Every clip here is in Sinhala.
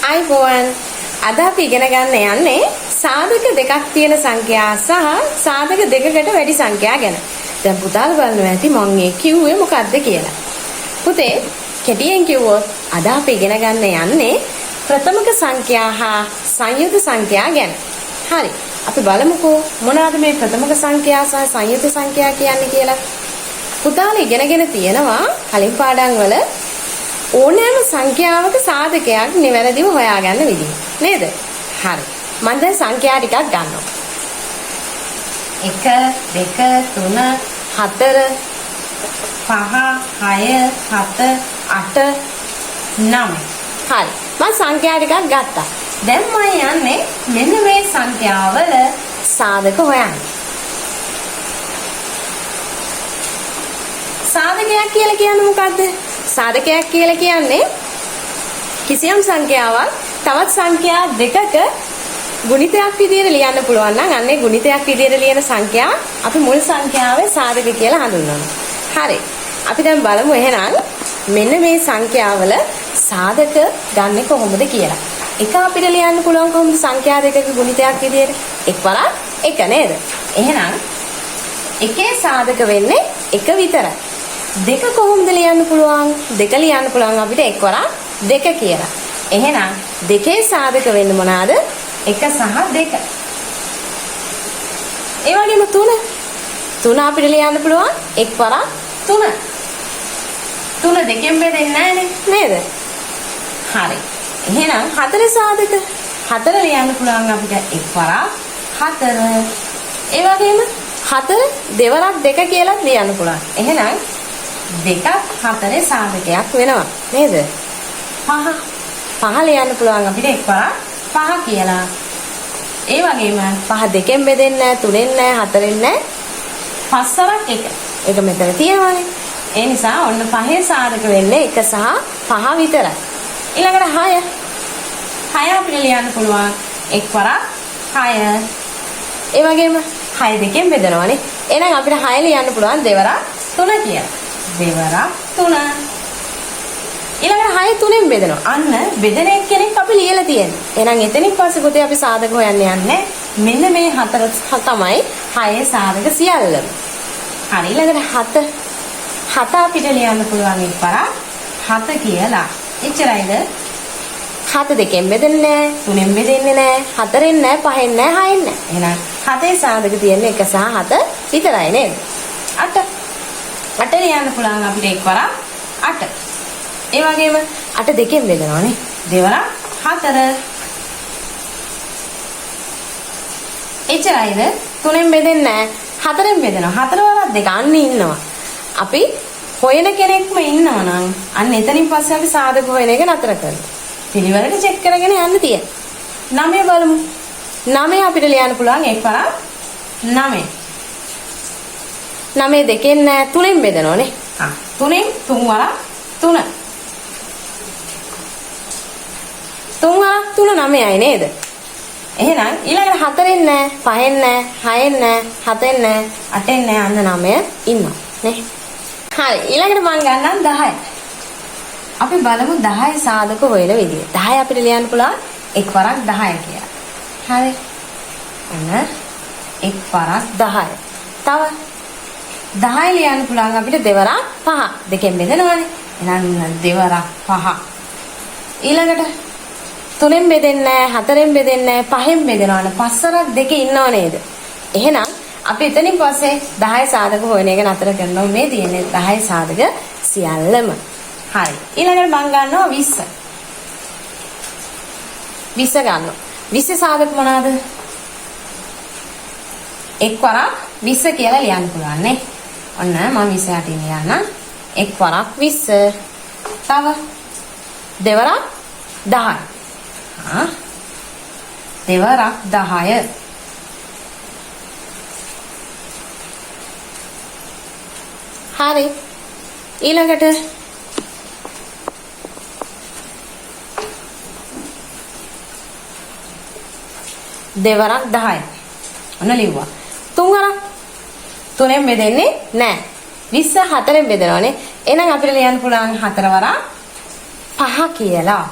අයිබෝන් අද අපි ඉගෙන ගන්න යන්නේ සාධක දෙකක් තියෙන සංඛ්‍යා සහ සාධක දෙකකට වැඩි සංඛ්‍යා ගැන. දැන් පුතාලා බලනවා ඇති මම මේ කිව්වේ මොකද්ද කියලා. පුතේ කෙටියෙන් කිව්වොත් අද අපි ඉගෙන ගන්න යන්නේ ප්‍රථමක සංඛ්‍යා හා සංයුත සංඛ්‍යා ගැන. හරි. අපි බලමුකෝ මොනවද මේ ප්‍රථමක සංඛ්‍යා සහ සංයුත සංඛ්‍යා කියන්නේ කියලා. පුතාලා ඉගෙනගෙන තියෙනවා කලින් පාඩම් වල ඕනෑම සංඛ්‍යාවක සාධකයක් නිවැරදිව හොයාගන්න විදිහ නේද? හරි. මම දැන් සංඛ්‍යා ටිකක් ගන්නවා. 1 2 3 4 5 6 7 8 9. හරි. මම සංඛ්‍යා ටිකක් ගත්තා. දැන් මම යන්නේ මෙන්න මේ සංඛ්‍යාවල සාධක හොයන්න. සාධකයක් කියලා කියන්නේ මොකද්ද? සාධකයක් කියලා කියන්නේ කිසියම් සංඛ්‍යාවක් තවත් සංඛ්‍යා දෙකක ගුණිතයක් විදිහට ලියන්න පුළුවන් නම් අන්නේ ගුණිතයක් විදිහට ලියන සංඛ්‍යා අපි මුල් සංඛ්‍යාවේ සාධක කියලා හඳුන්වනවා. හරි. අපි දැන් බලමු එහෙනම් මෙන්න මේ සංඛ්‍යාවල සාධක ගන්නෙ කොහොමද කියලා. එක අපිට ලියන්න පුළුවන් කොහොමද සංඛ්‍යා දෙකක ගුණිතයක් විදිහට? එක්වරක් එක නේද? එහෙනම් එකේ සාධක වෙන්නේ එක විතරයි. දෙක කොහොමද ලියන්න පුළුවන්? දෙක ලියන්න පුළුවන් අපිට එක්වරක් දෙක කියලා. එහෙනම් දෙකේ සාධක වෙන්නේ මොනවාද? එක සහ දෙක. ඒ වගේම තුන අපිට ලියන්න පුළුවන් එක්වරක් තුන. තුන දෙකෙන් බෙදෙන්නේ නැහනේ නේද? හරි. එහෙනම් හතරේ සාධක හතර ලියන්න පුළුවන් අපිට එක්වරක් හතර. ඒ වගේම හතර දෙවරක් දෙක කියලා ලියන්න පුළුවන්. එහෙනම් දෙකක් හතරේ සාධකයක් වෙනවා නේද? පහ ලියන්න පුළුවන් අපිට එක්වරක් පහ කියලා. ඒ වගේම පහ දෙකෙන් බෙදෙන්නේ නැහැ, තුනෙන් නැහැ, හතරෙන් නැහැ. පස්වරක් එක. ඒක මෙතන තියෙනවානේ. ඒ නිසා ඔන්න පහේ සාධක වෙන්නේ එක සහ පහ විතරයි. ඊළඟට 6. 6 අපිට ලියන්න පුළුවන් එක්වරක් 6. ඒ වගේම 6 දෙකෙන් බෙදනවානේ. එහෙනම් අපිට 6 ලියන්න පුළුවන් දෙවරක් 3 කියලා. දෙවරක් 3. ඊළඟට 6 3ෙන් බෙදනවා. අන්න බෙදෙන එක්කෙනෙක් අපි ලියලා තියෙනවා. එහෙනම් එතනින් පස්සේ පුතේ අපි සාධක හොයන්න යන්නේ. මෙන්න මේ 4 තමයි 6 සාධක සියල්ලම. හරි. ඊළඟට 7 අපිට ලියන්න පුළුවන් එක්වරක් 7 කියලා. එච්චරයිද? 7 දෙකෙන් බෙදෙන්නේ නැහැ, 3ෙන් බෙදෙන්නේ නැහැ, 4ෙන් නැහැ, 5ෙන් නැහැ, 6ෙන් නැහැ. එහෙනම් 7 සාධක තියෙන්නේ 1 සහ 7 විතරයි නේද? 8 ලියන්න පුළුවන් අපිට එක්වරක් 8. ඒ වගේම 8 දෙකෙන් බෙදනවානේ. දෙවරක් 4. එච්චරයිද? 3ෙන් බෙදෙන්නේ නැහැ, 4ෙන් බෙදෙනවා. 4 වරක් දෙක අන්න ඉන්නවා. අපි හොයන කෙනෙක්ම ඉන්නවා නම් අන්න එතනින් පස්සේ අපි සාධක හොයන එක නතර කරනවා. පිළිවෙලට චෙක් කරගෙන යන්න තියෙනවා. 9 බලමු. 9 අපිට ලියන්න පුළුවන් එක්වරක් 9. 9 දෙකෙන් නෑ 3ෙන් බෙදනෝනේ. 3ෙන් 3 වරක් 3. 3 වරක් 3 9යි නේද? එහෙනම් ඊළඟට 4ෙන් නෑ 5ෙන් නෑ 6ෙන් නෑ 7ෙන් නෑ 8ෙන් නෑ අන්න 9 ඉන්නවා නේ. හරි ඊළඟට මම ගන්නම් 10. අපි බලමු 10 සාධක හොයන විදිය. 10 අපිට ලියන්න පුළුවන් එක්වරක් 10 කියලා. හරි. අන්න එක්වරක් 10. තව 10 ලියන්න පුළුවන් අපිට දෙවරක් 5. දෙකෙන් බෙදනවානේ. එහෙනම් දෙවරක් 5. ඊළඟට 3ෙන් බෙදෙන්නේ නැහැ, 4ෙන් බෙදෙන්නේ නැහැ, 5ෙන් බෙදනවානේ. පස්වරක් දෙකේ ඉන්නව නේද? එහෙනම් අපි එතනින් පස්සේ 10 සාධක හොයන එක නතර කරනවා. මේ තියෙන්නේ 10 සාධක සියල්ලම. හරි. ඊළඟට මම ගන්නවා 20. 20 ගන්නවා. 20 සාධක මොනවාද? එක්වරක් 20 කියලා ලියන්න පුළුවන් නේ. ඔන්න මම 20 යටින් ලියන්න. එක්වරක් 20. තව දෙවරක් 10. දෙවරක් 10. හරි. ඊළඟට දෙවරක් 10. ඔන්න ලිව්වා. 3 වරක් 3ෙන් බෙදෙන්නේ නැහැ. 20 4ෙන් බෙදනවානේ. එහෙනම් අපිට ලියන්න පුළුවන් 4 වරක් 5 කියලා.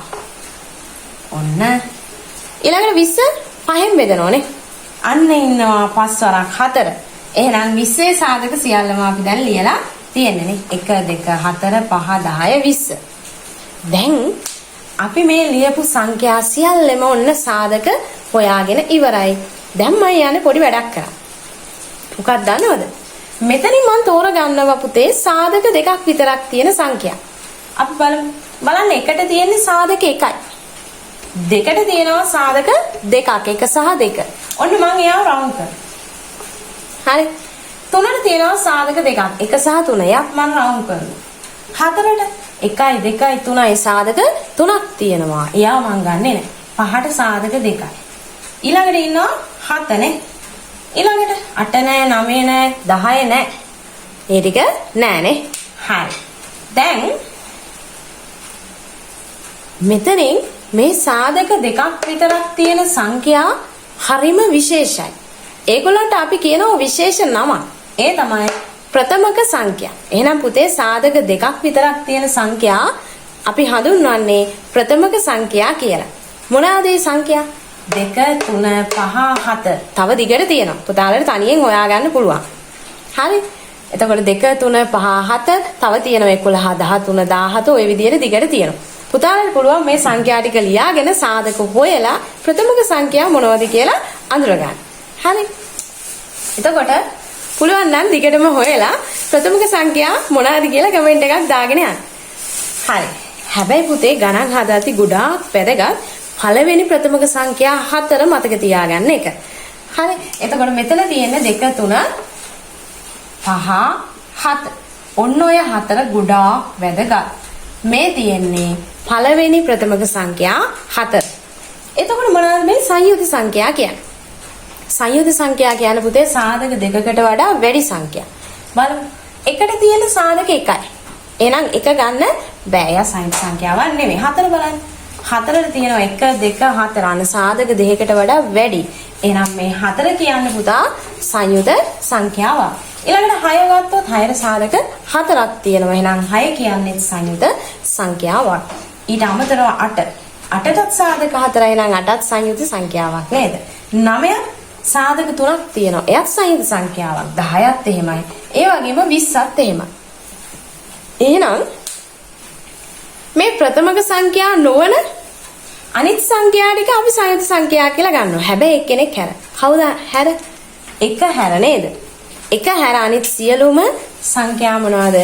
ඔන්න. ඊළඟට 20 5න් බෙදනෝනේ. අන්න ඉන්නවා 5 වරක් 4. එහෙනම් 20 සාධක සියල්ලම අපි දැන් ලියලා තියෙන්නේ නේ. 1 2 4 5 10 20. දැන් අපි මේ ලියපු සංඛ්‍යා සියල්ලම ඔන්න සාධක හොයාගෙන ඉවරයි. දැන් මම යන්නේ පොඩි වැඩක් කරන්න. මොකක්ද දන්නවද? මෙතනින් මම තෝරගන්නවා පුතේ සාධක දෙකක් විතරක් තියෙන සංඛ්‍යා. අපි බලන්න එකට තියෙන්නේ සාධක 1යි. දෙකට තියෙනවා සාධක දෙකක් 1 සහ 2. ඔන්න මම එයාව රවුන්ඩ් කරනවා. හරි. 3ට තියෙනවා සාධක දෙකක් 1 සහ 3. එයාත් මම රවුන්ඩ් කරනවා. 4ට 1යි 2යි 3යි සාධක 3ක් තියෙනවා. එයාව මම ගන්නෙ නෑ. 5ට සාධක 2යි. ඊළඟට ඉන්නවා 7 නේ. ඊළඟට 8 නෑ 9 නෑ 10 නෑ. ඒ ටික නෑනේ. හරි. දැන් මෙතනින් මේ සාධක දෙකක් විතරක් තියෙන සංඛ්‍යා හරිම විශේෂයි. ඒගොල්ලන්ට අපි කියනවා විශේෂ නමක්. ඒ තමයි ප්‍රථමක සංඛ්‍යා. එහෙනම් පුතේ සාධක දෙකක් විතරක් තියෙන සංඛ්‍යා අපි හඳුන්වන්නේ ප්‍රථමක සංඛ්‍යා කියලා. මොනවාද මේ සංඛ්‍යා? 2 3 5 7. තව දිගට තියෙනවා. පුතාලට තනියෙන් හොයාගන්න පුළුවන්. හරි. එතකොට 2 3 5 7 තව තියෙනවා 11 13 17 ඔය විදිහට දිගට තියෙනවා. පුතාලට පුළුවන් මේ සංඛ්‍යා ටික ලියාගෙන සාධක හොයලා ප්‍රථමක සංඛ්‍යා මොනවද කියලා අඳුරගන්න. හරි. එතකොට පුළුවන් නම් දිගටම හොයලා ප්‍රථමක සංඛ්‍යා මොනවද කියලා කමෙන්ට් එකක් දාගෙන යන්න. හරි. හැබැයි පුතේ ගණන් හදාති ගොඩාක් වැදගත්. පළවෙනි ප්‍රථමක සංඛ්‍යා 4 මතක තියාගන්න එක. හරි. එතකොට මෙතන තියෙන්නේ 2 3 5 7. ඔන්න ඔය 4 ගොඩාක් වැදගත්. මේ තියෙන්නේ පළවෙනි ප්‍රථමක සංඛ්‍යා 4. එතකොට මොනවද මේ සංයුත සංඛ්‍යා කියන්නේ? සංයුත සංඛ්‍යා කියන්නේ පුතේ සාධක දෙකකට වඩා වැඩි සංඛ්‍යා. බලමු. එකට තියෙන සාධක 1යි. එහෙනම් 1 ගන්න බෑ. එයා සංයුත සංඛ්‍යාවක් නෙමෙයි. 4 බලන්න. 4ට තියෙනවා 1 2 4 අන සාධක දෙකකට වඩා වැඩි. එහෙනම් මේ 4 කියන්නේ පුතා සංයුත සංඛ්‍යාවක්. ඊළඟට 6 ගත්තොත් 6ට සාධක 4ක් තියෙනවා. එහෙනම් 6 කියන්නේ සංයුත සංඛ්‍යාවක්. ඊට අමතරව 8. 8ටත් සාධක 4යි නම් 8ත් සංයුත සංඛ්‍යාවක් නේද? 9 සාධක 3ක් තියෙනවා. එයත් සංයුත සංඛ්‍යාවක්. 10ත් එහෙමයි. ඒ වගේම 20ත් එහෙමයි. එහෙනම් මේ ප්‍රථමක සංඛ්‍යා නොවන අනිත් සංඛ්‍යා ටික අපි සංයුත සංඛ්‍යා කියලා ගන්නවා. හැබැයි එක්කෙනෙක් හැර. කවුද හැර? එක හැර නේද? එක හැර අනිත් සියලුම සංඛ්‍යා මොනවද?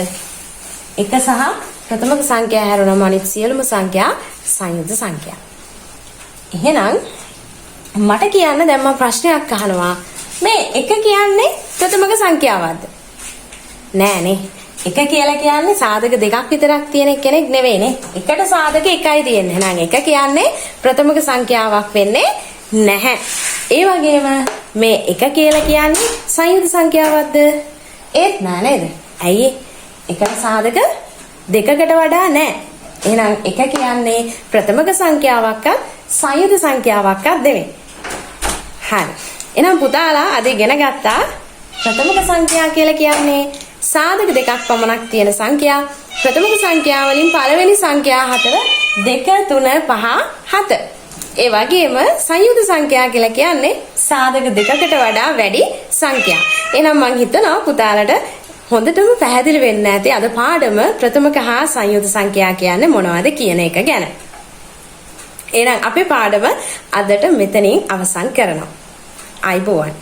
එක සහ ප්‍රථමක සංඛ්‍යා හැරුණම අනිත් සියලුම සංඛ්‍යා සංයුත සංඛ්‍යා. එහෙනම් මට කියන්න දැන් මම ප්‍රශ්නයක් අහනවා. මේ එක කියන්නේ ප්‍රථමක සංඛ්‍යාවක්ද? නෑනේ. එක කියලා කියන්නේ සාධක දෙකක් විතරක් තියෙන කෙනෙක් නෙවෙයිනේ. එකට සාධක එකයි තියෙන්නේ. එහෙනම් එක කියන්නේ ප්‍රථමක සංඛ්‍යාවක් වෙන්නේ නැහැ. ඒ වගේම මේ එක කියලා කියන්නේ සංයුත සංඛ්‍යාවක්ද? ඒත් නෑ නේද? ඇයි? එකට සාධක දෙකකට වඩා නෑ. එහෙනම් එක කියන්නේ ප්‍රථමක සංඛ්‍යාවක්වත් සංයුත සංඛ්‍යාවක්වත් නෙවෙයි. හරි. එහෙනම් පුතාලා අද ඉගෙන ගත්තා ප්‍රථමක සංඛ්‍යා කියලා කියන්නේ සාධක දෙකක් පමණක් තියෙන සංඛ්‍යා. ප්‍රථමක සංඛ්‍යා වලින් පළවෙනි සංඛ්‍යා 4 2 3 5 7. ඒ වගේම සංයුත සංඛ්‍යා කියලා කියන්නේ සාධක දෙකකට වඩා වැඩි සංඛ්‍යා. එහෙනම් මම හිතනවා පුතාලට හොඳටම පැහැදිලි වෙන්න ඇති අද පාඩම ප්‍රථමක හා සංයුත සංඛ්‍යා කියන්නේ මොනවද කියන එක ගැන. එහෙනම් අපේ පාඩම අදට මෙතනින් අවසන් කරනවා. ආයිබෝවන්.